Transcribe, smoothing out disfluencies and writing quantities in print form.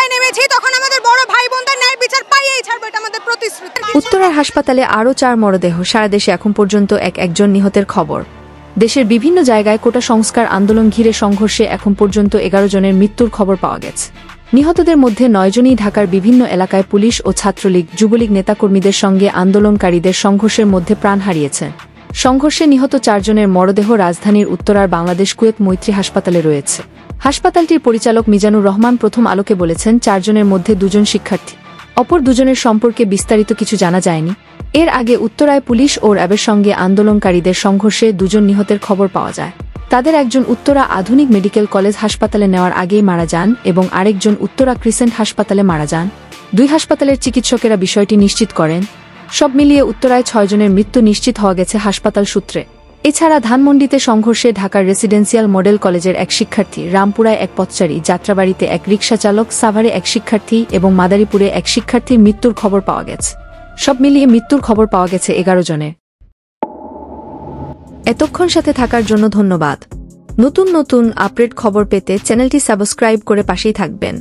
রাস্তায় নেমেছি তখন আমাদের বড় ভাই বোনদের ন্যায় বিচার পাইয়েই ছাড়বো, এটা আমাদের প্রতিশ্রুতি। উত্তরার হাসপাতালে আরও 4 মরদেহ, সারা দেশে এখন পর্যন্ত একজন নিহতের খবর। দেশের বিভিন্ন জায়গায় কোটা সংস্কার আন্দোলন ঘিরে সংঘর্ষে এখন পর্যন্ত 11 জনের মৃত্যুর খবর পাওয়া গেছে। নিহতদের মধ্যে 9 জনই ঢাকার বিভিন্ন এলাকায় পুলিশ ও ছাত্রলীগ যুবলীগ নেতাকর্মীদের সঙ্গে আন্দোলনকারীদের সংঘর্ষের মধ্যে প্রাণ হারিয়েছেন। সংঘর্ষে নিহত 4 জনের মরদেহ রাজধানীর উত্তরার বাংলাদেশ কুয়েত মৈত্রী হাসপাতালে রয়েছে। হাসপাতালটির পরিচালক মিজানুর রহমান প্রথম আলোকে বলেছেন, 4 জনের মধ্যে 2 জন শিক্ষার্থী, অপর 2 জনের সম্পর্কে বিস্তারিত কিছু জানা যায়নি। এর আগে উত্তরায় পুলিশ ও র্যাবের সঙ্গে আন্দোলনকারীদের সংঘর্ষে 2 জন নিহতের খবর পাওয়া যায়। তাদের একজন উত্তরা আধুনিক মেডিকেল কলেজ হাসপাতালে নেওয়ার আগেই মারা যান এবং আরেকজন উত্তরা ক্রিসেন্ট হাসপাতালে মারা যান। 2 হাসপাতালের চিকিৎসকেরা বিষয়টি নিশ্চিত করেন। সব মিলিয়ে উত্তরায় 6 জনের মৃত্যু নিশ্চিত হওয়া গেছে হাসপাতাল সূত্রে। এছাড়া ধানমন্ডিতে সংঘর্ষে ঢাকার রেসিডেন্সিয়াল মডেল কলেজের এক শিক্ষার্থী, রামপুরায় এক পথচারী, যাত্রাবাড়িতে এক রিকশা চালক, সাভারে এক শিক্ষার্থী এবং মাদারীপুরে এক শিক্ষার্থীর মৃত্যুর খবর পাওয়া গেছে। সব মিলিয়ে মৃত্যুর খবর পাওয়া গেছে 11 জনের। এতক্ষণ সাথে থাকার জন্য ধন্যবাদ। নতুন নতুন আপডেট খবর পেতে চ্যানেলটি সাবস্ক্রাইব করে পাশেই থাকবেন।